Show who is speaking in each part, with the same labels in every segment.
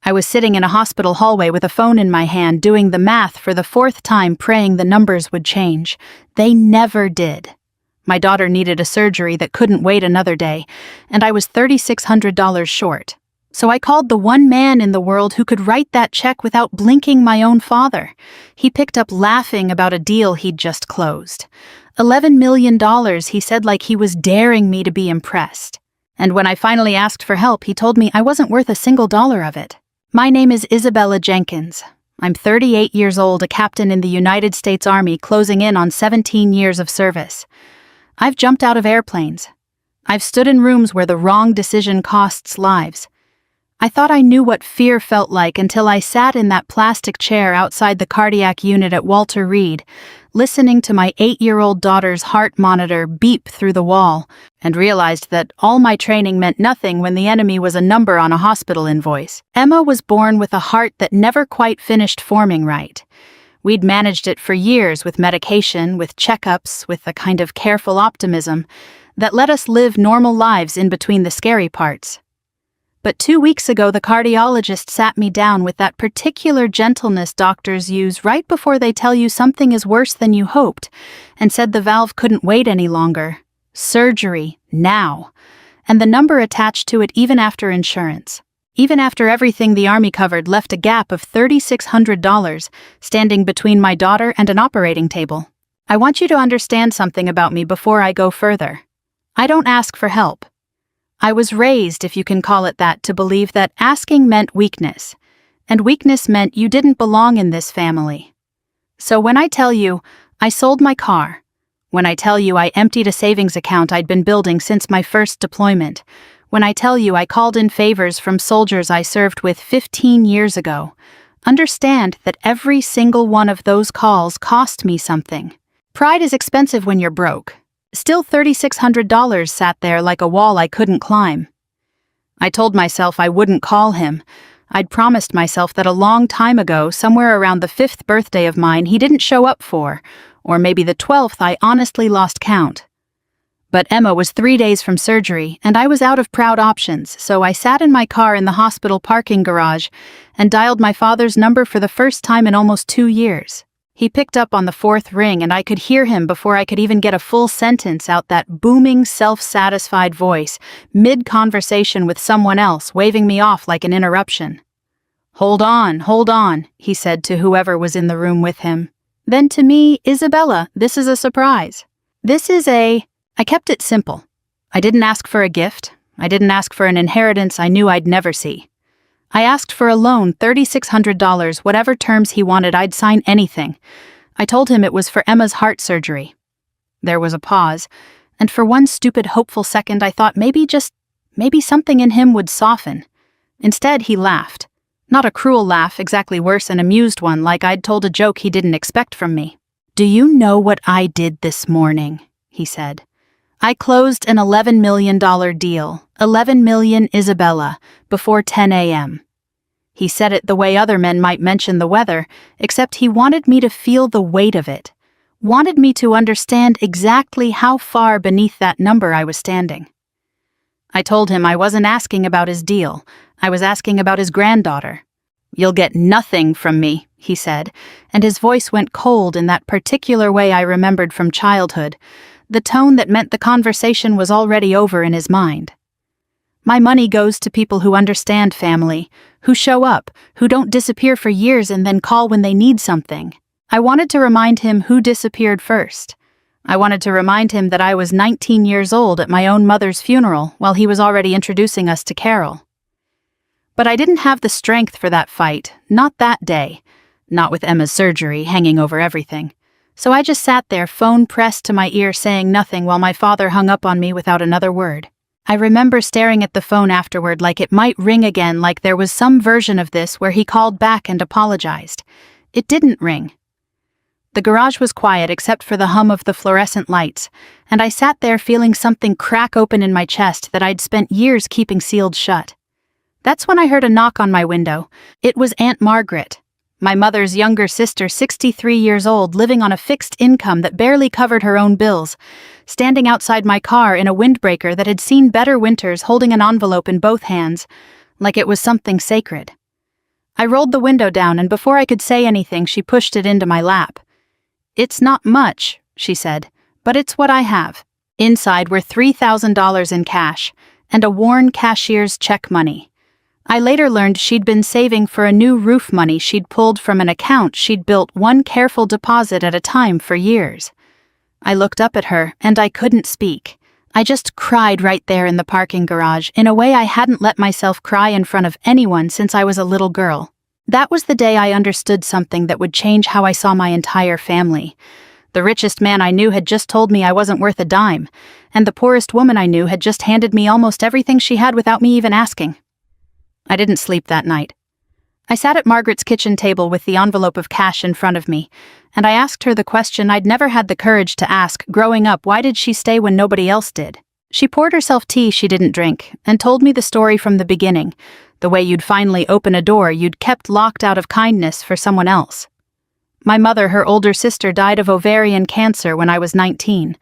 Speaker 1: I was sitting in a hospital hallway with a phone in my hand doing the math for the fourth time, praying the numbers would change. They never did. My daughter needed a surgery that couldn't wait another day, and I was $3,600 short. So I called the one man in the world who could write that check without blinking, my own father. He picked up laughing about a deal he'd just closed. $11 million, he said, like he was daring me to be impressed. And when I finally asked for help, he told me I wasn't worth a single dollar of it. My name is Isabella Jenkins. I'm 38 years old, a captain in the United States Army, closing in on 17 years of service. I've jumped out of airplanes. I've stood in rooms where the wrong decision costs lives. I thought I knew what fear felt like until I sat in that plastic chair outside the cardiac unit at Walter Reed, listening to my 8-year-old daughter's heart monitor beep through the wall, and realized that all my training meant nothing when the enemy was a number on a hospital invoice. Emma was born with a heart that never quite finished forming right. We'd managed it for years with medication, with checkups, with a kind of careful optimism that let us live normal lives in between the scary parts. But 2 weeks ago, the cardiologist sat me down with that particular gentleness doctors use right before they tell you something is worse than you hoped, and said the valve couldn't wait any longer. Surgery, now. And the number attached to it even after insurance. Even after everything the Army covered left a gap of $3,600 standing between my daughter and an operating table. I want you to understand something about me before I go further. I don't ask for help. I was raised, if you can call it that, to believe that asking meant weakness, and weakness meant you didn't belong in this family. So when I tell you I sold my car, when I tell you I emptied a savings account I'd been building since my first deployment, when I tell you I called in favors from soldiers I served with 15 years ago, understand that every single one of those calls cost me something. Pride is expensive when you're broke. Still, $3,600 sat there like a wall I couldn't climb. I told myself I wouldn't call him. I'd promised myself that a long time ago, somewhere around the 5th birthday of mine, he didn't show up for, or maybe the 12th, I honestly lost count. But Emma was 3 days from surgery, and I was out of proud options, so I sat in my car in the hospital parking garage and dialed my father's number for the first time in almost 2 years. He picked up on the 4th ring, and I could hear him before I could even get a full sentence out, that booming, self-satisfied voice, mid-conversation with someone else, waving me off like an interruption. Hold on, he said to whoever was in the room with him. Then to me, Isabella, this is a surprise. I kept it simple. I didn't ask for a gift. I didn't ask for an inheritance I knew I'd never see. I asked for a loan, $3,600, whatever terms he wanted, I'd sign anything. I told him it was for Emma's heart surgery. There was a pause, and for one stupid, hopeful second, I thought maybe something in him would soften. Instead, he laughed. Not a cruel laugh, exactly worse, an amused one, like I'd told a joke he didn't expect from me. "Do you know what I did this morning?" he said. "I closed an $11 million deal, 11 million, Isabella, before 10 a.m. He said it the way other men might mention the weather, except he wanted me to feel the weight of it, wanted me to understand exactly how far beneath that number I was standing. I told him I wasn't asking about his deal, I was asking about his granddaughter. "You'll get nothing from me," he said, and his voice went cold in that particular way I remembered from childhood, the tone that meant the conversation was already over in his mind. "My money goes to people who understand family, who show up, who don't disappear for years and then call when they need something." I wanted to remind him who disappeared first. I wanted to remind him that I was 19 years old at my own mother's funeral while he was already introducing us to Carol. But I didn't have the strength for that fight, not that day, not with Emma's surgery hanging over everything. So I just sat there, phone pressed to my ear, saying nothing while my father hung up on me without another word. I remember staring at the phone afterward like it might ring again, like there was some version of this where he called back and apologized. It didn't ring. The garage was quiet except for the hum of the fluorescent lights, and I sat there feeling something crack open in my chest that I'd spent years keeping sealed shut. That's when I heard a knock on my window. It was Aunt Margaret, my mother's younger sister, 63 years old, living on a fixed income that barely covered her own bills, standing outside my car in a windbreaker that had seen better winters, holding an envelope in both hands, like it was something sacred. I rolled the window down, and before I could say anything, she pushed it into my lap. "It's not much," she said, "but it's what I have." Inside were $3,000 in cash and a worn cashier's check money. I later learned she'd been saving for a new roof money she'd pulled from an account she'd built one careful deposit at a time for years. I looked up at her, and I couldn't speak. I just cried right there in the parking garage in a way I hadn't let myself cry in front of anyone since I was a little girl. That was the day I understood something that would change how I saw my entire family. The richest man I knew had just told me I wasn't worth a dime, and the poorest woman I knew had just handed me almost everything she had without me even asking. I didn't sleep that night. I sat at Margaret's kitchen table with the envelope of cash in front of me, and I asked her the question I'd never had the courage to ask growing up: why did she stay when nobody else did? She poured herself tea she didn't drink, and told me the story from the beginning, the way you'd finally open a door you'd kept locked out of kindness for someone else. My mother, her older sister, died of ovarian cancer when I was 19.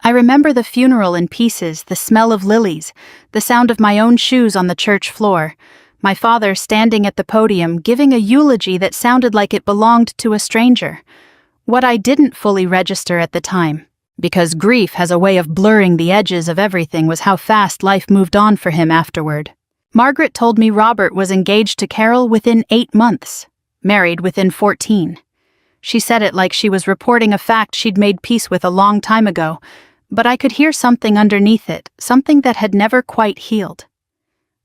Speaker 1: I remember the funeral in pieces, the smell of lilies, the sound of my own shoes on the church floor, my father standing at the podium giving a eulogy that sounded like it belonged to a stranger. What I didn't fully register at the time, because grief has a way of blurring the edges of everything, was how fast life moved on for him afterward. Margaret told me Robert was engaged to Carol within 8 months, married within 14. She said it like she was reporting a fact she'd made peace with a long time ago, but I could hear something underneath it, something that had never quite healed.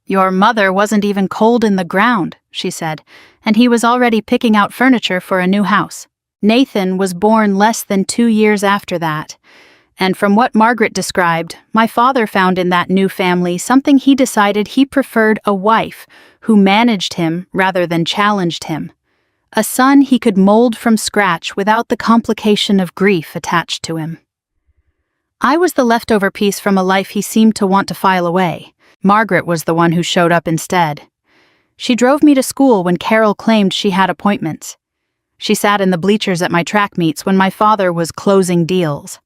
Speaker 1: "Your mother wasn't even cold in the ground," she said, "and he was already picking out furniture for a new house." Nathan was born less than 2 years after that, and from what Margaret described, my father found in that new family something he decided he preferred: a wife who managed him rather than challenged him. A son he could mold from scratch without the complication of grief attached to him. I was the leftover piece from a life he seemed to want to file away. Margaret was the one who showed up instead. She drove me to school when Carol claimed she had appointments. She sat in the bleachers at my track meets when my father was closing deals.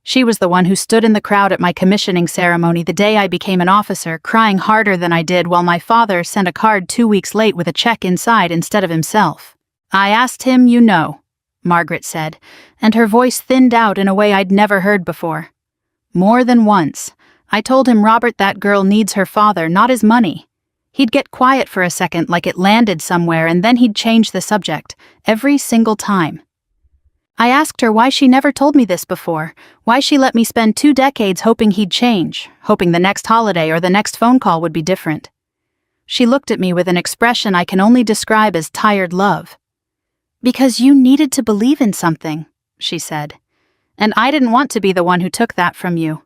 Speaker 1: She was the one who stood in the crowd at my commissioning ceremony the day I became an officer, crying harder than I did while my father sent a card 2 weeks late with a check inside instead of himself. "I asked him, you know," Margaret said, and her voice thinned out in a way I'd never heard before. "More than once. I told him, Robert, that girl needs her father, not his money." He'd get quiet for a second like it landed somewhere, and then he'd change the subject, every single time. I asked her why she never told me this before, why she let me spend 2 decades hoping he'd change, hoping the next holiday or the next phone call would be different. She looked at me with an expression I can only describe as tired love. "Because you needed to believe in something," she said. "And I didn't want to be the one who took that from you.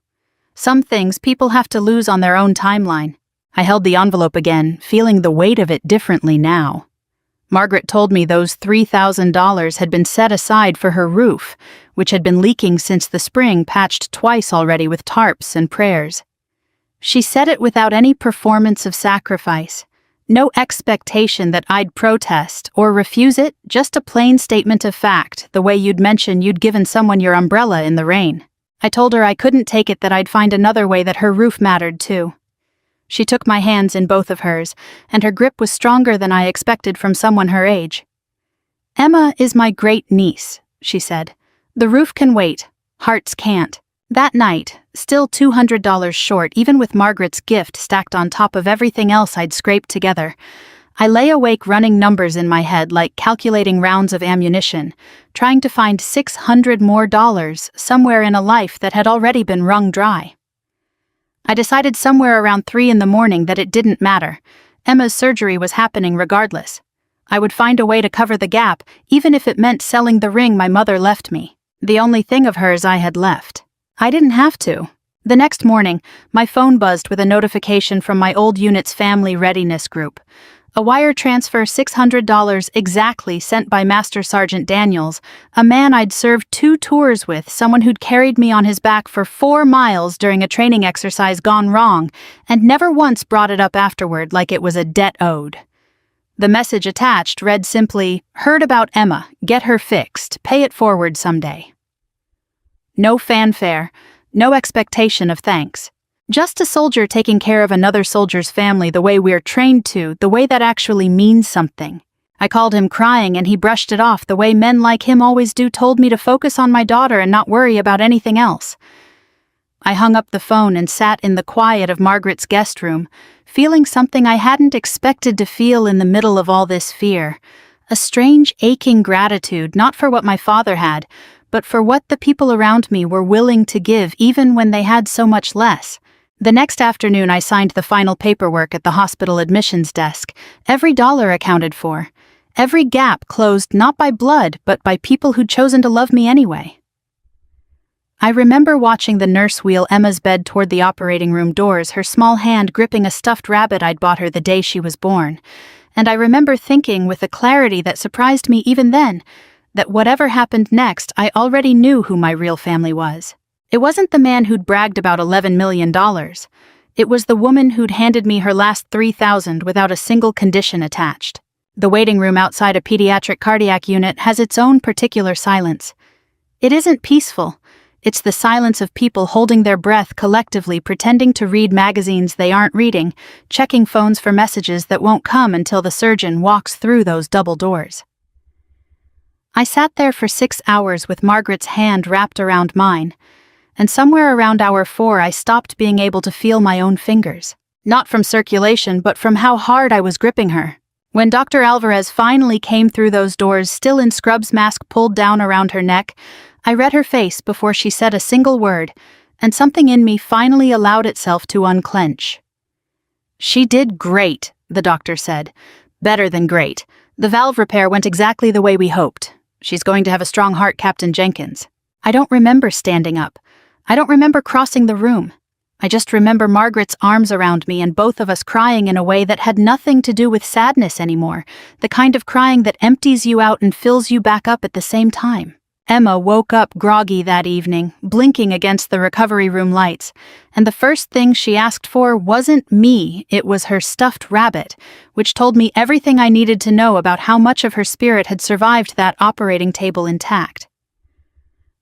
Speaker 1: Some things people have to lose on their own timeline." I held the envelope again, feeling the weight of it differently now. Margaret told me those $3,000 had been set aside for her roof, which had been leaking since the spring, patched twice already with tarps and prayers. She said it without any performance of sacrifice, no expectation that I'd protest or refuse it, just a plain statement of fact, the way you'd mention you'd given someone your umbrella in the rain. I told her I couldn't take it, that I'd find another way, that her roof mattered too. She took my hands in both of hers, and her grip was stronger than I expected from someone her age. "Emma is my great-niece," she said. "The roof can wait. Hearts can't." That night, still $200 short, even with Margaret's gift stacked on top of everything else I'd scraped together, I lay awake running numbers in my head like calculating rounds of ammunition, trying to find $600 more somewhere in a life that had already been wrung dry. I decided somewhere around 3 in the morning that it didn't matter. Emma's surgery was happening regardless. I would find a way to cover the gap, even if it meant selling the ring my mother left me, the only thing of hers I had left. I didn't have to. The next morning, my phone buzzed with a notification from my old unit's family readiness group. A wire transfer $600 exactly sent by Master Sergeant Daniels, a man I'd served 2 tours with, someone who'd carried me on his back for 4 miles during a training exercise gone wrong, and never once brought it up afterward like it was a debt owed. The message attached read simply, "Heard about Emma, get her fixed, pay it forward someday." No fanfare, no expectation of thanks. Just a soldier taking care of another soldier's family the way we're trained to, the way that actually means something. I called him crying and he brushed it off the way men like him always do, told me to focus on my daughter and not worry about anything else. I hung up the phone and sat in the quiet of Margaret's guest room, feeling something I hadn't expected to feel in the middle of all this fear. A strange, aching gratitude, not for what my father had, but for what the people around me were willing to give even when they had so much less. The next afternoon I signed the final paperwork at the hospital admissions desk, every dollar accounted for, every gap closed not by blood but by people who'd chosen to love me anyway. I remember watching the nurse wheel Emma's bed toward the operating room doors, her small hand gripping a stuffed rabbit I'd bought her the day she was born, and I remember thinking with a clarity that surprised me even then, that whatever happened next, I already knew who my real family was. It wasn't the man who'd bragged about $11 million. It was the woman who'd handed me her last $3,000 without a single condition attached. The waiting room outside a pediatric cardiac unit has its own particular silence. It isn't peaceful. It's the silence of people holding their breath collectively, pretending to read magazines they aren't reading, checking phones for messages that won't come until the surgeon walks through those double doors. I sat there for 6 hours with Margaret's hand wrapped around mine, and somewhere around hour 4 I stopped being able to feel my own fingers. Not from circulation, but from how hard I was gripping her. When Dr. Alvarez finally came through those doors, still in scrubs mask pulled down around her neck, I read her face before she said a single word, and something in me finally allowed itself to unclench. "She did great," the doctor said. "Better than great. The valve repair went exactly the way we hoped. She's going to have a strong heart, Captain Jenkins." I don't remember standing up. I don't remember crossing the room. I just remember Margaret's arms around me and both of us crying in a way that had nothing to do with sadness anymore, the kind of crying that empties you out and fills you back up at the same time. Emma woke up groggy that evening, blinking against the recovery room lights, and the first thing she asked for wasn't me, it was her stuffed rabbit, which told me everything I needed to know about how much of her spirit had survived that operating table intact.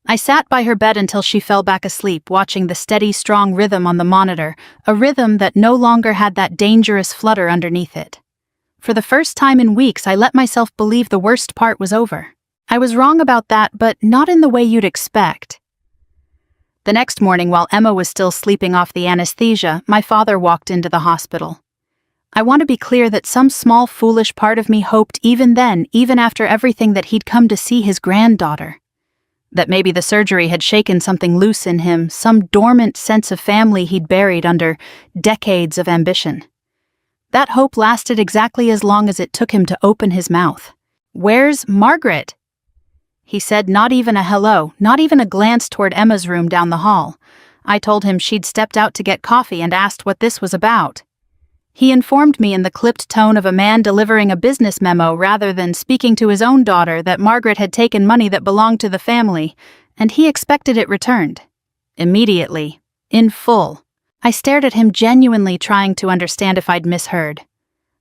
Speaker 1: I sat by her bed until she fell back asleep, watching the steady, strong rhythm on the monitor, a rhythm that no longer had that dangerous flutter underneath it. For the first time in weeks, I let myself believe the worst part was over. I was wrong about that, but not in the way you'd expect. The next morning, while Emma was still sleeping off the anesthesia, my father walked into the hospital. I want to be clear that some small, foolish part of me hoped even then, even after everything, that he'd come to see his granddaughter. That maybe the surgery had shaken something loose in him, some dormant sense of family he'd buried under decades of ambition. That hope lasted exactly as long as it took him to open his mouth. "Where's Margaret?" He said not even a hello, not even a glance toward Emma's room down the hall. I told him she'd stepped out to get coffee and asked what this was about. He informed me in the clipped tone of a man delivering a business memo rather than speaking to his own daughter that Margaret had taken money that belonged to the family, and he expected it returned. Immediately. In full. I stared at him, genuinely trying to understand if I'd misheard.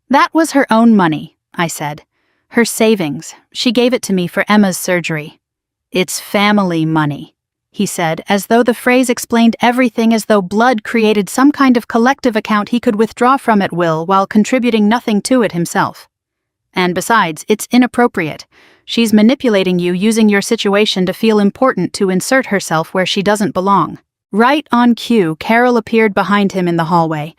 Speaker 1: "That was her own money," I said. "Her savings. She gave it to me for Emma's surgery." "It's family money," he said, as though the phrase explained everything, as though blood created some kind of collective account he could withdraw from at will while contributing nothing to it himself. "And besides, it's inappropriate. She's manipulating you, using your situation to feel important, to insert herself where she doesn't belong." Right on cue, Carol appeared behind him in the hallway,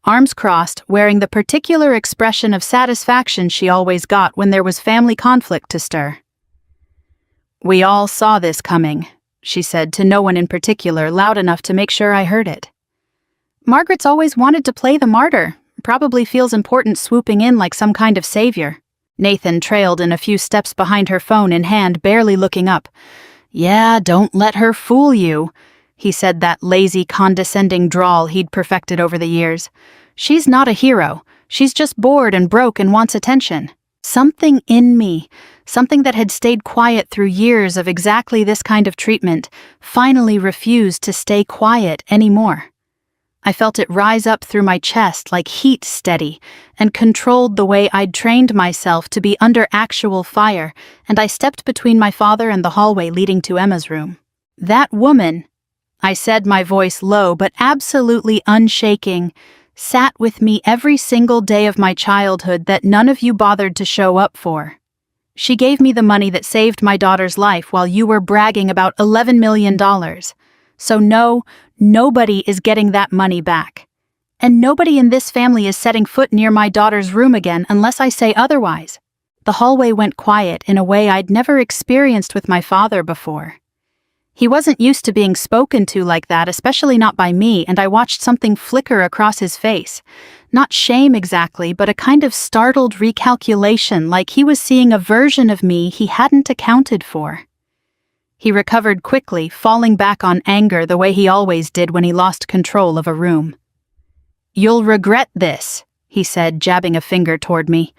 Speaker 1: arms crossed, wearing the particular expression of satisfaction she always got when there was family conflict to stir. "We all saw this coming," she said to no one in particular, loud enough to make sure I heard it. "Margaret's always wanted to play the martyr, probably feels important swooping in like some kind of savior." Nathan trailed in a few steps behind her, phone in hand, barely looking up. "Yeah, don't let her fool you," he said, that lazy, condescending drawl he'd perfected over the years. "She's not a hero. She's just bored and broke and wants attention." Something in me, something that had stayed quiet through years of exactly this kind of treatment, finally refused to stay quiet anymore. I felt it rise up through my chest like heat steady, and controlled the way I'd trained myself to be under actual fire, and I stepped between my father and the hallway leading to Emma's room. "That woman," I said, my voice low but absolutely unshaking, sat with me every single day of my childhood that none of you bothered to show up for. She gave me the money that saved my daughter's life while you were bragging about $11 million. So no, nobody is getting that money back. And nobody in this family is setting foot near my daughter's room again unless I say otherwise. The hallway went quiet in a way I'd never experienced with my father before. He wasn't used to being spoken to like that, especially not by me, and I watched something flicker across his face. Not shame exactly, but a kind of startled recalculation, like he was seeing a version of me he hadn't accounted for. He recovered quickly, falling back on anger the way he always did when he lost control of a room. "You'll regret this," he said, jabbing a finger toward me.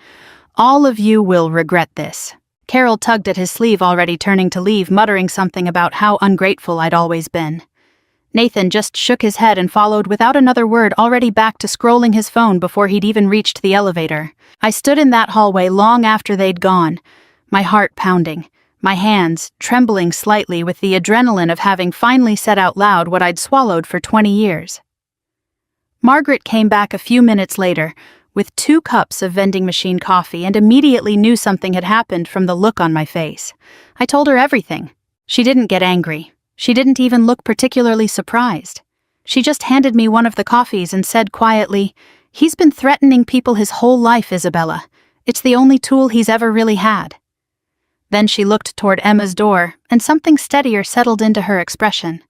Speaker 1: "All of you will regret this." Carol tugged at his sleeve, already turning to leave, muttering something about how ungrateful I'd always been. Nathan just shook his head and followed without another word, already back to scrolling his phone before he'd even reached the elevator. I stood in that hallway long after they'd gone, my heart pounding, my hands trembling slightly with the adrenaline of having finally said out loud what I'd swallowed for 20 years. Margaret came back a few minutes later, with 2 cups of vending machine coffee, and immediately knew something had happened from the look on my face. I told her everything. She didn't get angry. She didn't even look particularly surprised. She just handed me one of the coffees and said quietly, "He's been threatening people his whole life, Isabella. It's the only tool he's ever really had." Then she looked toward Emma's door, and something steadier settled into her expression.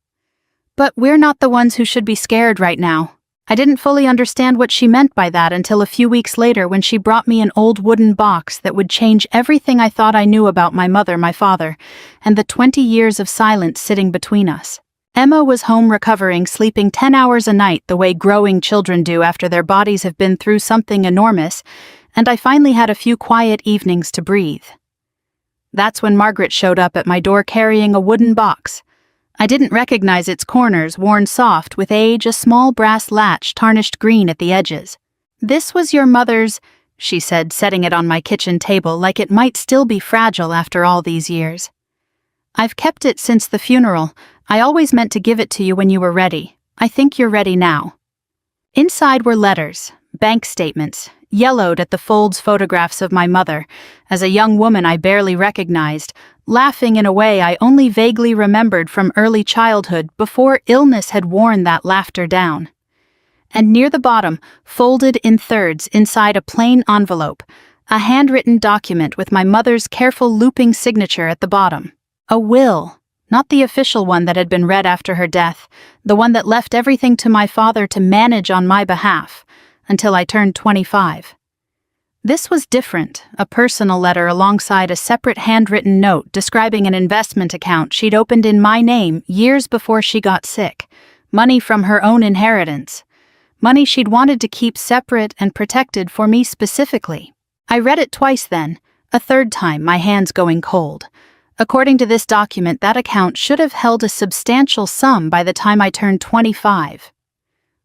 Speaker 1: "But we're not the ones who should be scared right now." I didn't fully understand what she meant by that until a few weeks later when she brought me an old wooden box that would change everything I thought I knew about my mother, my father, and the 20 years of silence sitting between us. Emma was home recovering, sleeping 10 hours a night the way growing children do after their bodies have been through something enormous, and I finally had a few quiet evenings to breathe. That's when Margaret showed up at my door carrying a wooden box. I didn't recognize its corners, worn soft with age, a small brass latch tarnished green at the edges. "This was your mother's," she said, setting it on my kitchen table like it might still be fragile after all these years. "I've kept it since the funeral. I always meant to give it to you when you were ready. I think you're ready now." Inside were letters, bank statements, yellowed at the folds photographs of my mother, as a young woman I barely recognized, laughing in a way I only vaguely remembered from early childhood before illness had worn that laughter down. And near the bottom, folded in thirds inside a plain envelope, a handwritten document with my mother's careful looping signature at the bottom. A will, not the official one that had been read after her death, the one that left everything to my father to manage on my behalf, until I turned 25. This was different, a personal letter alongside a separate handwritten note describing an investment account she'd opened in my name years before she got sick, money from her own inheritance, money she'd wanted to keep separate and protected for me specifically. I read it twice then, a third time my hands going cold. According to this document, that account should have held a substantial sum by the time I turned 25.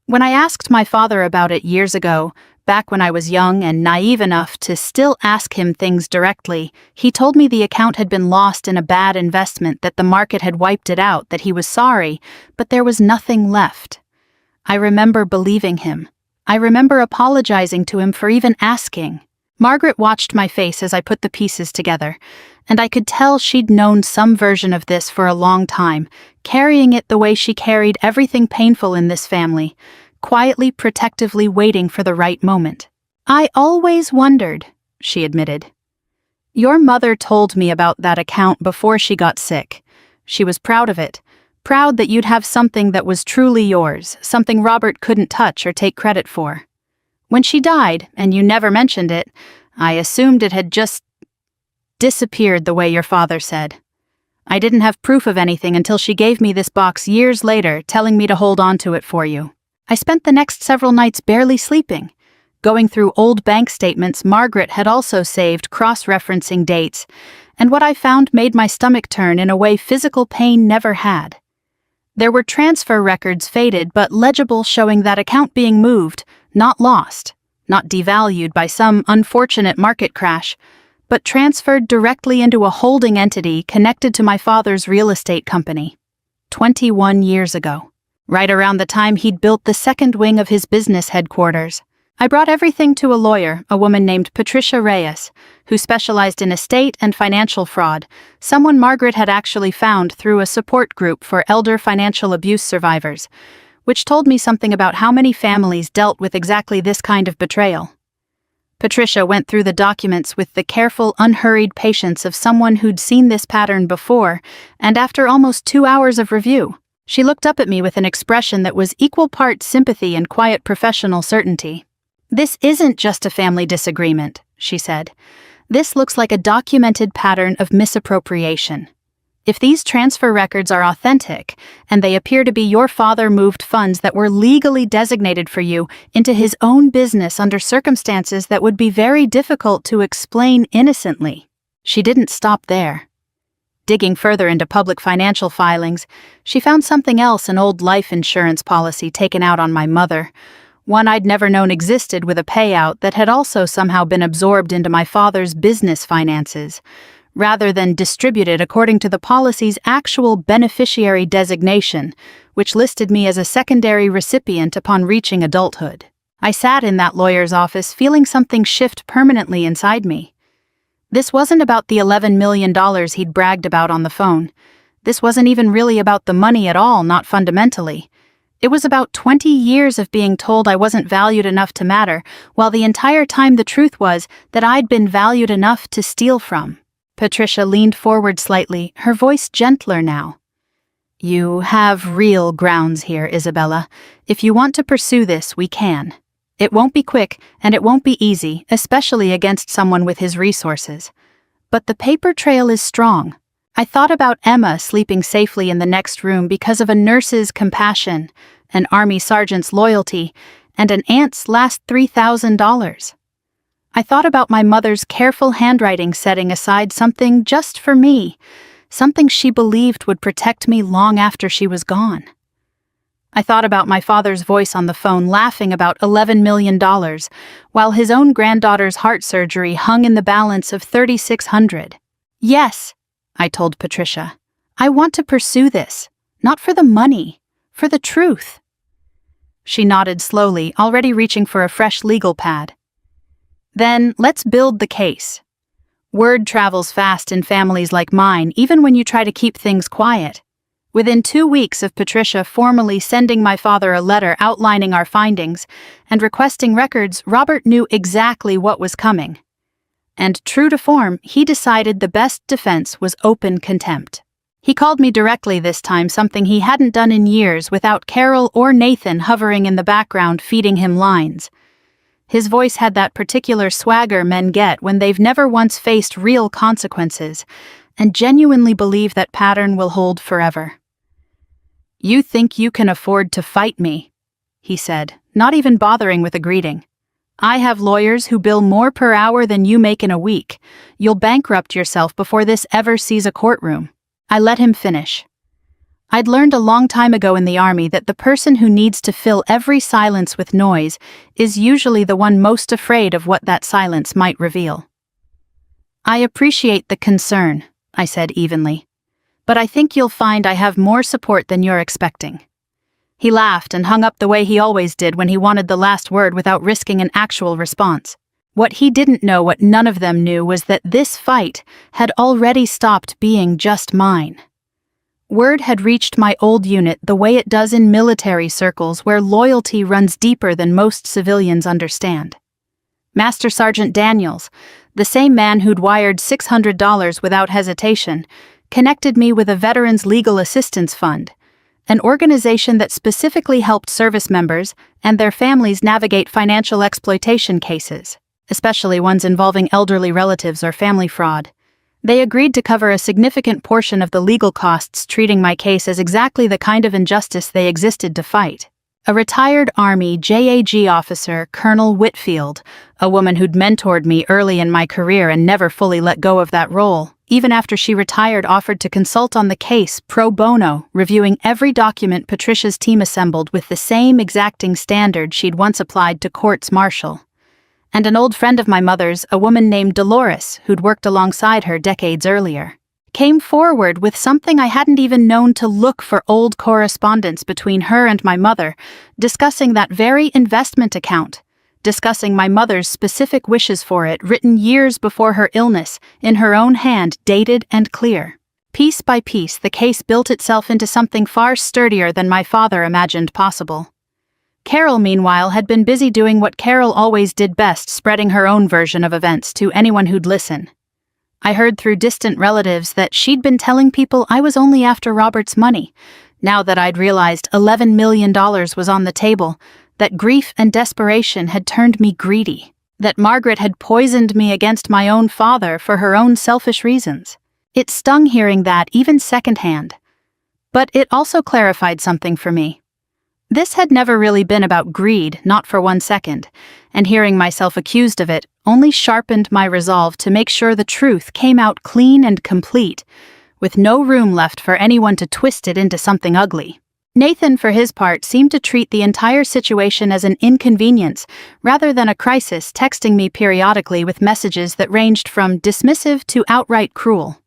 Speaker 1: When I asked my father about it years ago, back when I was young and naive enough to still ask him things directly, he told me the account had been lost in a bad investment, that the market had wiped it out, that he was sorry, but there was nothing left. I remember believing him. I remember apologizing to him for even asking. Margaret watched my face as I put the pieces together, and I could tell she'd known some version of this for a long time, carrying it the way she carried everything painful in this family, quietly, protectively waiting for the right moment. "I always wondered," she admitted. "Your mother told me about that account before she got sick. She was proud of it, proud that you'd have something that was truly yours, something Robert couldn't touch or take credit for. When she died, and you never mentioned it, I assumed it had just disappeared the way your father said. I didn't have proof of anything until she gave me this box years later, telling me to hold on to it for you. I spent the next several nights barely sleeping, going through old bank statements Margaret had also saved, cross-referencing dates, and what I found made my stomach turn in a way physical pain never had. There were transfer records, faded but legible, showing that account being moved, not lost, not devalued by some unfortunate market crash, but transferred directly into a holding entity connected to my father's real estate company. 21 years ago. right around the time he'd built the second wing of his business headquarters. I brought everything to a lawyer, a woman named Patricia Reyes, who specialized in estate and financial fraud, someone Margaret had actually found through a support group for elder financial abuse survivors, which told me something about how many families dealt with exactly this kind of betrayal. Patricia went through the documents with the careful, unhurried patience of someone who'd seen this pattern before, and after almost 2 hours of review, she looked up at me with an expression that was equal parts sympathy and quiet professional certainty. "This isn't just a family disagreement," she said. "This looks like a documented pattern of misappropriation. If these transfer records are authentic, and they appear to be your father moved funds that were legally designated for you into his own business under circumstances that would be very difficult to explain innocently." She didn't stop there. Digging further into public financial filings, she found something else, an old life insurance policy taken out on my mother, one I'd never known existed with a payout that had also somehow been absorbed into my father's business finances, rather than distributed according to the policy's actual beneficiary designation, which listed me as a secondary recipient upon reaching adulthood. I sat in that lawyer's office feeling something shift permanently inside me. This wasn't about the $11 million he'd bragged about on the phone. This wasn't even really about the money at all, not fundamentally. It was about 20 years of being told I wasn't valued enough to matter, while the entire time the truth was that I'd been valued enough to steal from. Patricia leaned forward slightly, her voice gentler now. "You have real grounds here, Isabella. If you want to pursue this, we can. It won't be quick, and it won't be easy, especially against someone with his resources. But the paper trail is strong. I thought about Emma sleeping safely in the next room because of a nurse's compassion, an army sergeant's loyalty, and an aunt's last $3,000. I thought about my mother's careful handwriting setting aside something just for me, something she believed would protect me long after she was gone. I thought about my father's voice on the phone laughing about $11 million, while his own granddaughter's heart surgery hung in the balance of $3,600. "Yes," I told Patricia, "I want to pursue this, not for the money, for the truth." She nodded slowly, already reaching for a fresh legal pad. "Then let's build the case. Word travels fast in families like mine, even when you try to keep things quiet. Within 2 weeks of Patricia formally sending my father a letter outlining our findings and requesting records, Robert knew exactly what was coming. And true to form, he decided the best defense was open contempt. He called me directly this time, something he hadn't done in years without Carol or Nathan hovering in the background feeding him lines. His voice had that particular swagger men get when they've never once faced real consequences and genuinely believe that pattern will hold forever. "You think you can afford to fight me?" he said, not even bothering with a greeting. "I have lawyers who bill more per hour than you make in a week. You'll bankrupt yourself before this ever sees a courtroom." I let him finish. I'd learned a long time ago in the Army that the person who needs to fill every silence with noise is usually the one most afraid of what that silence might reveal. "I appreciate the concern," I said evenly, "but I think you'll find I have more support than you're expecting." He laughed and hung up the way he always did when he wanted the last word without risking an actual response. What he didn't know, what none of them knew, was that this fight had already stopped being just mine. Word had reached my old unit the way it does in military circles, where loyalty runs deeper than most civilians understand. Master Sergeant Daniels, the same man who'd wired $600 without hesitation, connected me with a Veterans Legal Assistance Fund, an organization that specifically helped service members and their families navigate financial exploitation cases, especially ones involving elderly relatives or family fraud. They agreed to cover a significant portion of the legal costs, treating my case as exactly the kind of injustice they existed to fight. A retired Army JAG officer, Colonel Whitfield, a woman who'd mentored me early in my career and never fully let go of that role, even after she retired, offered to consult on the case pro bono, reviewing every document Patricia's team assembled with the same exacting standard she'd once applied to courts martial. And an old friend of my mother's, a woman named Dolores, who'd worked alongside her decades earlier. came forward with something I hadn't even known to look for: old correspondence between her and my mother, discussing that very investment account, discussing my mother's specific wishes for it, written years before her illness, in her own hand, dated and clear. Piece by piece, the case built itself into something far sturdier than my father imagined possible. Carol, meanwhile, had been busy doing what Carol always did best, spreading her own version of events to anyone who'd listen. I heard through distant relatives that she'd been telling people I was only after Robert's money, now that I'd realized $11 million was on the table, that grief and desperation had turned me greedy, that Margaret had poisoned me against my own father for her own selfish reasons. It stung hearing that, even secondhand. But it also clarified something for me. This had never really been about greed, not for 1 second, and hearing myself accused of it only sharpened my resolve to make sure the truth came out clean and complete, with no room left for anyone to twist it into something ugly. Nathan, for his part, seemed to treat the entire situation as an inconvenience rather than a crisis, texting me periodically with messages that ranged from dismissive to outright cruel.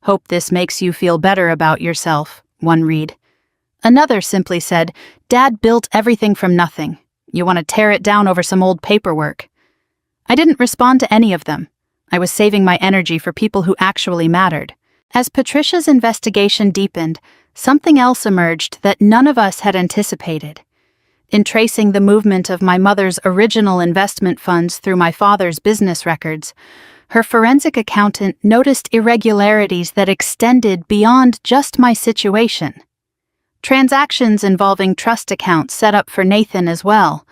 Speaker 1: "Hope this makes you feel better about yourself," one read. Another simply said, "Dad built everything from nothing. You want to tear it down over some old paperwork." I didn't respond to any of them. I was saving my energy for people who actually mattered. As Patricia's investigation deepened, something else emerged that none of us had anticipated. In tracing the movement of my mother's original investment funds through my father's business records, her forensic accountant noticed irregularities that extended beyond just my situation. Transactions involving trust accounts set up for Nathan as well,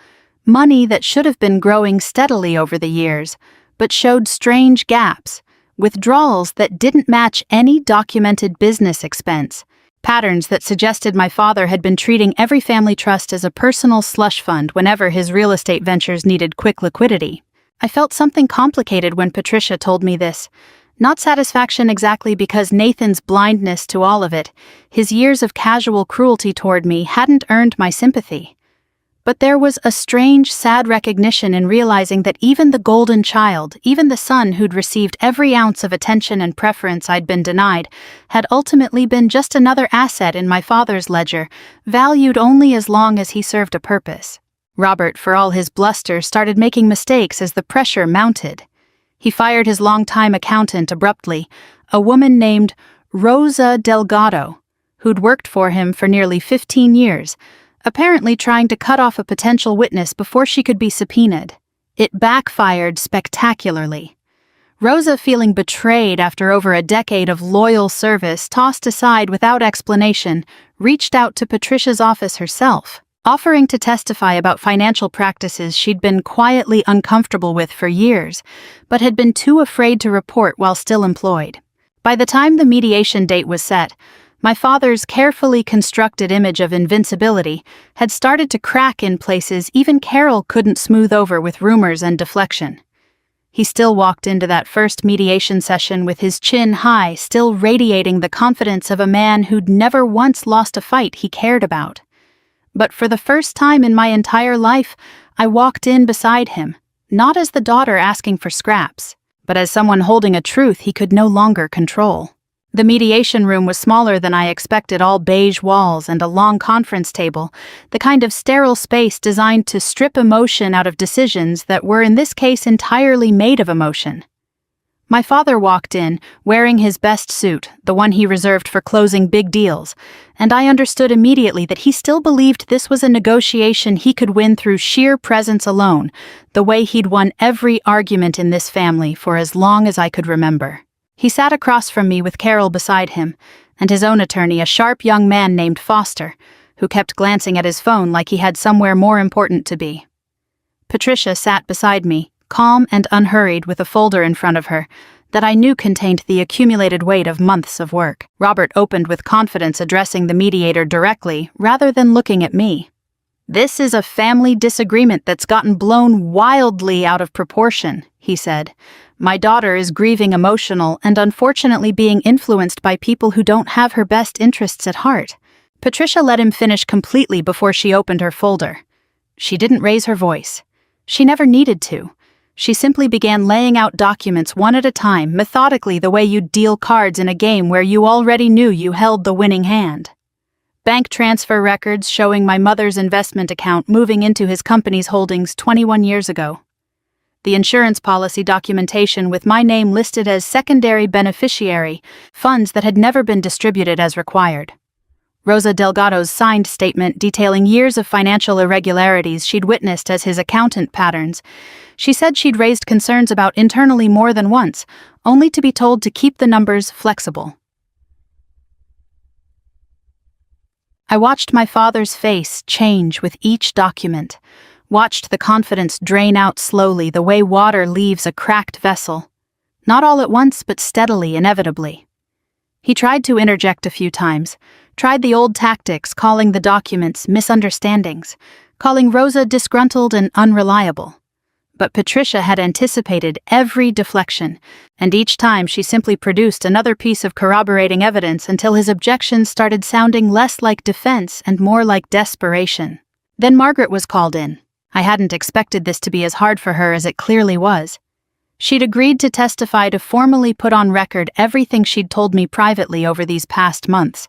Speaker 1: money that should have been growing steadily over the years, but showed strange gaps, withdrawals that didn't match any documented business expense, patterns that suggested my father had been treating every family trust as a personal slush fund whenever his real estate ventures needed quick liquidity. I felt something complicated when Patricia told me this. Not satisfaction exactly, because Nathan's blindness to all of it, his years of casual cruelty toward me, hadn't earned my sympathy. But there was a strange, sad recognition in realizing that even the golden child, even the son who'd received every ounce of attention and preference I'd been denied, had ultimately been just another asset in my father's ledger, valued only as long as he served a purpose. Robert, for all his bluster, started making mistakes as the pressure mounted. He fired his longtime accountant abruptly, a woman named Rosa Delgado, who'd worked for him for nearly 15 years, apparently trying to cut off a potential witness before she could be subpoenaed. It backfired spectacularly. Rosa, feeling betrayed after over a decade of loyal service tossed aside without explanation, reached out to Patricia's office herself, offering to testify about financial practices she'd been quietly uncomfortable with for years, but had been too afraid to report while still employed. By the time the mediation date was set, my father's carefully constructed image of invincibility had started to crack in places even Carol couldn't smooth over with rumors and deflection. He still walked into that first mediation session with his chin high, still radiating the confidence of a man who'd never once lost a fight he cared about. But for the first time in my entire life, I walked in beside him, not as the daughter asking for scraps, but as someone holding a truth he could no longer control. The mediation room was smaller than I expected, all beige walls and a long conference table, the kind of sterile space designed to strip emotion out of decisions that were in this case entirely made of emotion. My father walked in, wearing his best suit, the one he reserved for closing big deals, and I understood immediately that he still believed this was a negotiation he could win through sheer presence alone, the way he'd won every argument in this family for as long as I could remember. He sat across from me with Carol beside him, and his own attorney, a sharp young man named Foster, who kept glancing at his phone like he had somewhere more important to be. Patricia sat beside me, calm and unhurried, with a folder in front of her that I knew contained the accumulated weight of months of work. Robert opened with confidence, addressing the mediator directly rather than looking at me. "This is a family disagreement that's gotten blown wildly out of proportion," he said. "My daughter is grieving, emotional, and unfortunately being influenced by people who don't have her best interests at heart." Patricia let him finish completely before she opened her folder. She didn't raise her voice. She never needed to. She simply began laying out documents one at a time, methodically, the way you'd deal cards in a game where you already knew you held the winning hand. Bank transfer records showing my mother's investment account moving into his company's holdings 21 years ago. The insurance policy documentation with my name listed as secondary beneficiary, funds that had never been distributed as required. Rosa Delgado's signed statement detailing years of financial irregularities she'd witnessed as his accountant patterns. She said she'd raised concerns about internally more than once, only to be told to keep the numbers flexible. I watched my father's face change with each document, watched the confidence drain out slowly the way water leaves a cracked vessel, not all at once but steadily, inevitably. He tried to interject a few times, tried the old tactics, calling the documents misunderstandings, calling Rosa disgruntled and unreliable. But Patricia had anticipated every deflection, and each time she simply produced another piece of corroborating evidence until his objections started sounding less like defense and more like desperation. Then Margaret was called in. I hadn't expected this to be as hard for her as it clearly was. She'd agreed to testify to formally put on record everything she'd told me privately over these past months.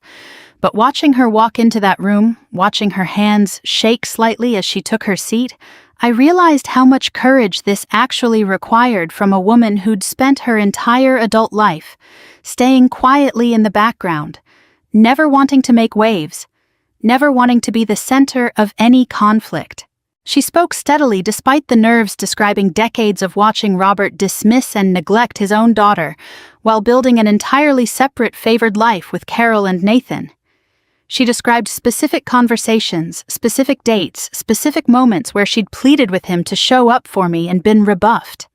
Speaker 1: But watching her walk into that room, watching her hands shake slightly as she took her seat, I realized how much courage this actually required from a woman who'd spent her entire adult life staying quietly in the background, never wanting to make waves, never wanting to be the center of any conflict. She spoke steadily despite the nerves, describing decades of watching Robert dismiss and neglect his own daughter while building an entirely separate favored life with Carol and Nathan. She described specific conversations, specific dates, specific moments where she'd pleaded with him to show up for me and been rebuffed.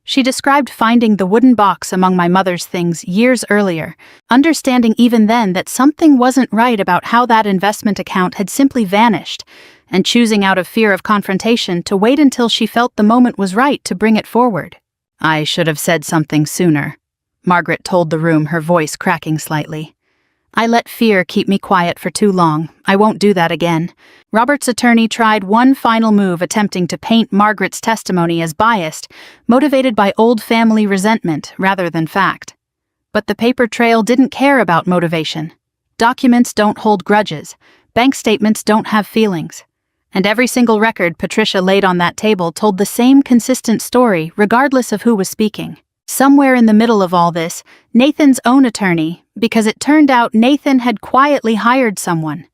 Speaker 1: She described finding the wooden box among my mother's things years earlier, understanding even then that something wasn't right about how that investment account had simply vanished, and choosing out of fear of confrontation to wait until she felt the moment was right to bring it forward. "I should have said something sooner," Margaret told the room, her voice cracking slightly. "I let fear keep me quiet for too long. I won't do that again." Robert's attorney tried one final move, attempting to paint Margaret's testimony as biased, motivated by old family resentment rather than fact. But the paper trail didn't care about motivation. Documents don't hold grudges. Bank statements don't have feelings. And every single record Patricia laid on that table told the same consistent story, regardless of who was speaking. Somewhere in the middle of all this, Nathan's own attorney, because it turned out Nathan had quietly hired someone.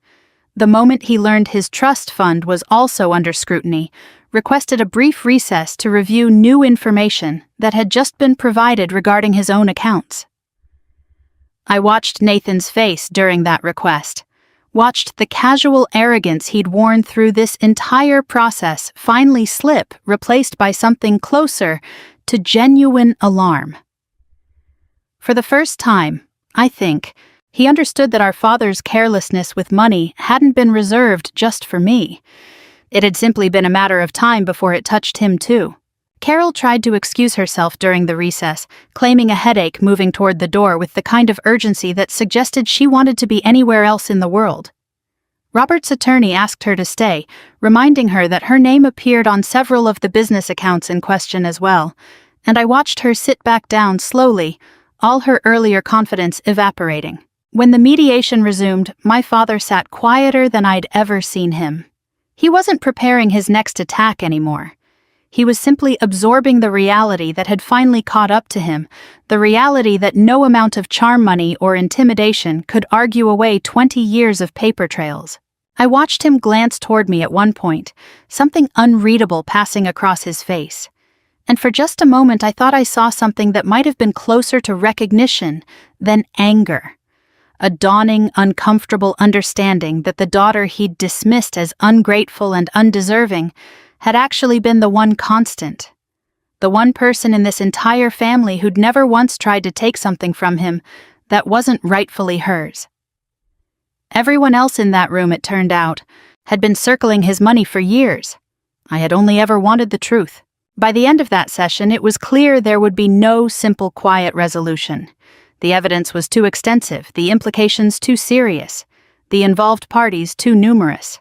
Speaker 1: The moment he learned his trust fund was also under scrutiny, requested a brief recess to review new information that had just been provided regarding his own accounts. I watched Nathan's face during that request, watched the casual arrogance he'd worn through this entire process finally slip, replaced by something closer to genuine alarm. For the first time, I think, he understood that our father's carelessness with money hadn't been reserved just for me. It had simply been a matter of time before it touched him too. Carol tried to excuse herself during the recess, claiming a headache, moving toward the door with the kind of urgency that suggested she wanted to be anywhere else in the world. Robert's attorney asked her to stay, reminding her that her name appeared on several of the business accounts in question as well, and I watched her sit back down slowly, all her earlier confidence evaporating. When the mediation resumed, my father sat quieter than I'd ever seen him. He wasn't preparing his next attack anymore. He was simply absorbing the reality that had finally caught up to him, the reality that no amount of charm money or intimidation could argue away 20 years of paper trails. I watched him glance toward me at one point, something unreadable passing across his face. And for just a moment I thought I saw something that might have been closer to recognition than anger. A dawning, uncomfortable understanding that the daughter he'd dismissed as ungrateful and undeserving had actually been the one constant. The one person in this entire family who'd never once tried to take something from him that wasn't rightfully hers. Everyone else in that room, it turned out, had been circling his money for years. I had only ever wanted the truth. By the end of that session, it was clear there would be no simple, quiet resolution. The evidence was too extensive, the implications too serious, the involved parties too numerous.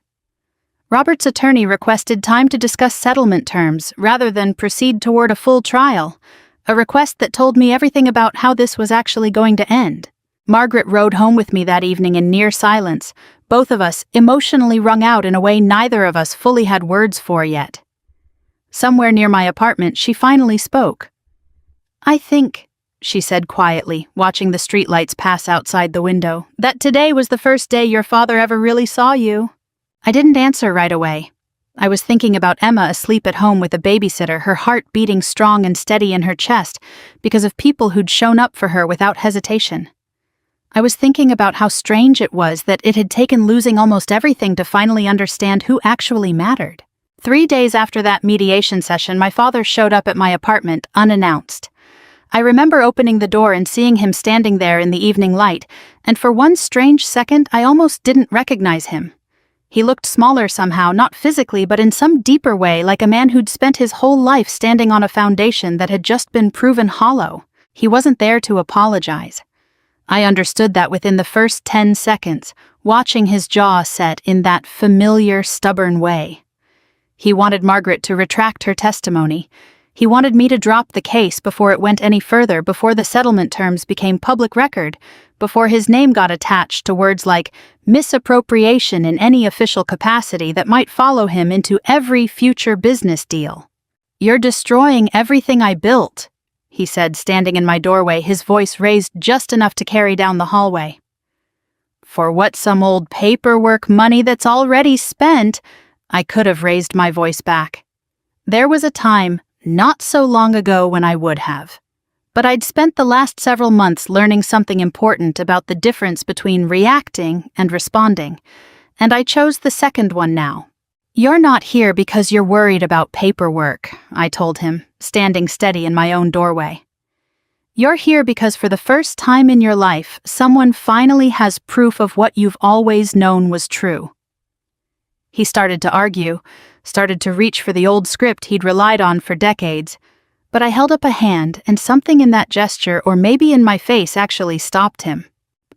Speaker 1: Robert's attorney requested time to discuss settlement terms rather than proceed toward a full trial, a request that told me everything about how this was actually going to end. Margaret rode home with me that evening in near silence, both of us emotionally wrung out in a way neither of us fully had words for yet. Somewhere near my apartment, she finally spoke. "I think," she said quietly, watching the streetlights pass outside the window, "that today was the first day your father ever really saw you." I didn't answer right away. I was thinking about Emma asleep at home with a babysitter, her heart beating strong and steady in her chest because of people who'd shown up for her without hesitation. I was thinking about how strange it was that it had taken losing almost everything to finally understand who actually mattered. 3 days after that mediation session, my father showed up at my apartment unannounced. I remember opening the door and seeing him standing there in the evening light, and for one strange second I almost didn't recognize him. He looked smaller somehow, not physically, but in some deeper way, like a man who'd spent his whole life standing on a foundation that had just been proven hollow. He wasn't there to apologize. I understood that within the first 10 seconds, watching his jaw set in that familiar, stubborn way. He wanted Margaret to retract her testimony. He wanted me to drop the case before it went any further, before the settlement terms became public record, before his name got attached to words like misappropriation in any official capacity that might follow him into every future business deal. "You're destroying everything I built," he said, standing in my doorway, his voice raised just enough to carry down the hallway. "For what, some old paperwork money that's already spent?" I could have raised my voice back. There was a time, not so long ago, when I would have. But I'd spent the last several months learning something important about the difference between reacting and responding, and I chose the second one now. "You're not here because you're worried about paperwork," I told him, standing steady in my own doorway. "You're here because for the first time in your life, someone finally has proof of what you've always known was true." He started to argue, started to reach for the old script he'd relied on for decades, but I held up a hand, and something in that gesture, or maybe in my face, actually stopped him.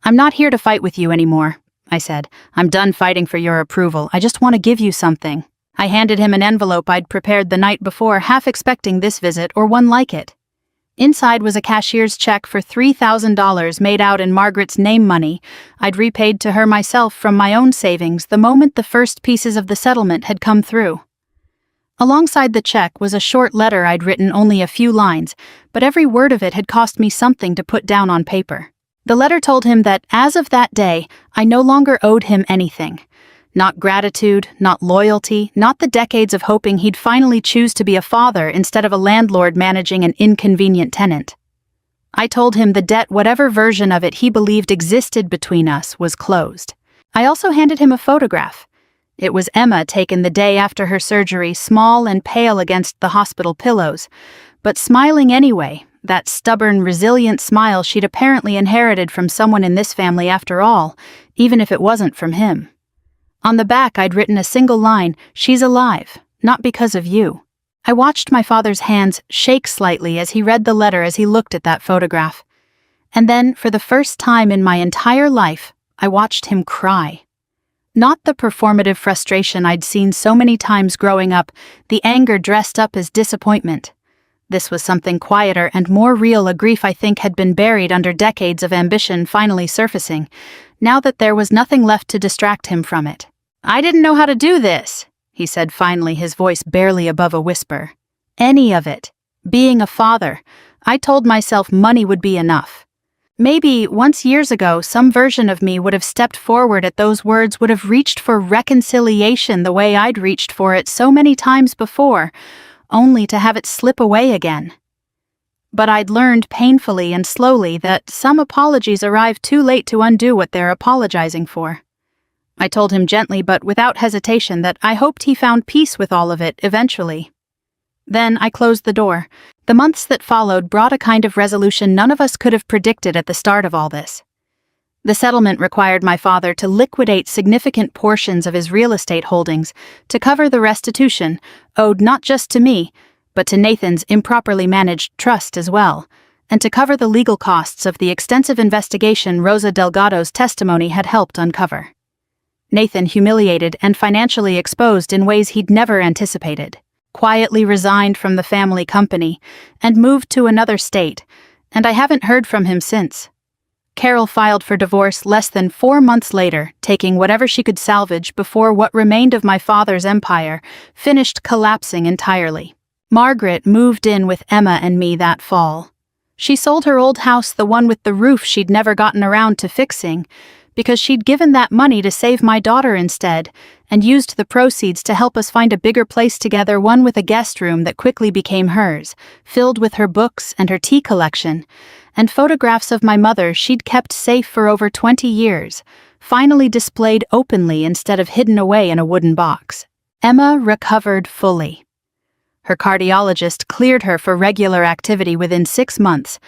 Speaker 1: "I'm not here to fight with you anymore," I said. "I'm done fighting for your approval. I just want to give you something." I handed him an envelope I'd prepared the night before, half expecting this visit or one like it. Inside was a cashier's check for $3,000 made out in Margaret's name money I'd repaid to her myself from my own savings the moment the first pieces of the settlement had come through. Alongside the check was a short letter I'd written only a few lines, but every word of it had cost me something to put down on paper. The letter told him that, as of that day, I no longer owed him anything. Not gratitude, not loyalty, not the decades of hoping he'd finally choose to be a father instead of a landlord managing an inconvenient tenant. I told him the debt, whatever version of it he believed existed between us, was closed. I also handed him a photograph. It was Emma, taken the day after her surgery, small and pale against the hospital pillows, but smiling anyway, that stubborn, resilient smile she'd apparently inherited from someone in this family after all, even if it wasn't from him. On the back I'd written a single line, "She's alive, not because of you." I watched my father's hands shake slightly as he read the letter, as he looked at that photograph. And then, for the first time in my entire life, I watched him cry. Not the performative frustration I'd seen so many times growing up, the anger dressed up as disappointment. This was something quieter and more real, a grief I think had been buried under decades of ambition finally surfacing, now that there was nothing left to distract him from it. "I didn't know how to do this," he said finally, his voice barely above a whisper. "Any of it. Being a father. I told myself money would be enough. Maybe, once years ago, some version of me would have stepped forward at those words, would have reached for reconciliation the way I'd reached for it so many times before, only to have it slip away again. But I'd learned painfully and slowly that some apologies arrive too late to undo what they're apologizing for. I told him gently but without hesitation that I hoped he found peace with all of it eventually. Then I closed the door. The months that followed brought a kind of resolution none of us could have predicted at the start of all this. The settlement required my father to liquidate significant portions of his real estate holdings to cover the restitution owed not just to me, but to Nathan's improperly managed trust as well, and to cover the legal costs of the extensive investigation Rosa Delgado's testimony had helped uncover. Nathan humiliated and financially exposed in ways he'd never anticipated. Quietly resigned from the family company and moved to another state, and I haven't heard from him since. Carol filed for divorce less than 4 months later, taking whatever she could salvage before what remained of my father's empire finished collapsing entirely. Margaret moved in with Emma and me that fall. She sold her old house, the one with the roof she'd never gotten around to fixing, because she'd given that money to save my daughter instead, and used the proceeds to help us find a bigger place together, one with a guest room that quickly became hers, filled with her books and her tea collection, and photographs of my mother she'd kept safe for over 20 years, finally displayed openly instead of hidden away in a wooden box. Emma recovered fully. Her cardiologist cleared her for regular activity within 6 months,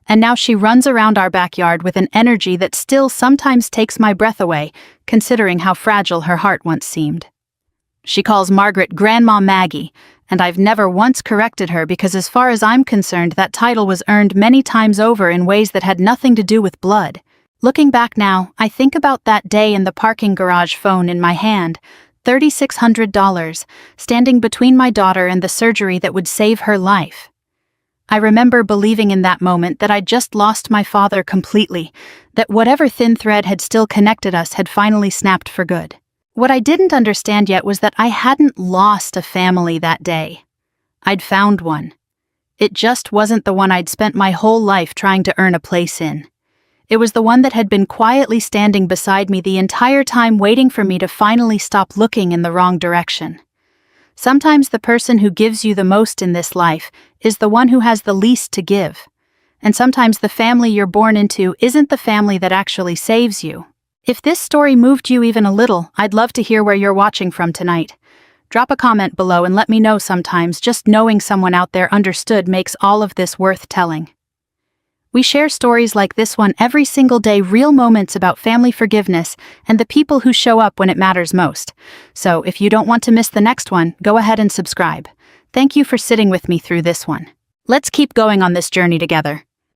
Speaker 1: and now she runs around our backyard with an energy that still sometimes takes my breath away, considering how fragile her heart once seemed. She calls Margaret Grandma Maggie, and I've never once corrected her because as far as I'm concerned, that title was earned many times over in ways that had nothing to do with blood. Looking back now, I think about that day in the parking garage, phone in my hand, $3,600, standing between my daughter and the surgery that would save her life. I remember believing in that moment that I'd just lost my father completely, that whatever thin thread had still connected us had finally snapped for good. What I didn't understand yet was that I hadn't lost a family that day. I'd found one. It just wasn't the one I'd spent my whole life trying to earn a place in. It was the one that had been quietly standing beside me the entire time, waiting for me to finally stop looking in the wrong direction. Sometimes the person who gives you the most in this life is the one who has the least to give. And sometimes the family you're born into isn't the family that actually saves you. If this story moved you even a little, I'd love to hear where you're watching from tonight. Drop a comment below and let me know. Sometimes just knowing someone out there understood makes all of this worth telling. We share stories like this one every single day, real moments about family forgiveness and the people who show up when it matters most. So if you don't want to miss the next one, go ahead and subscribe. Thank you for sitting with me through this one. Let's keep going on this journey together.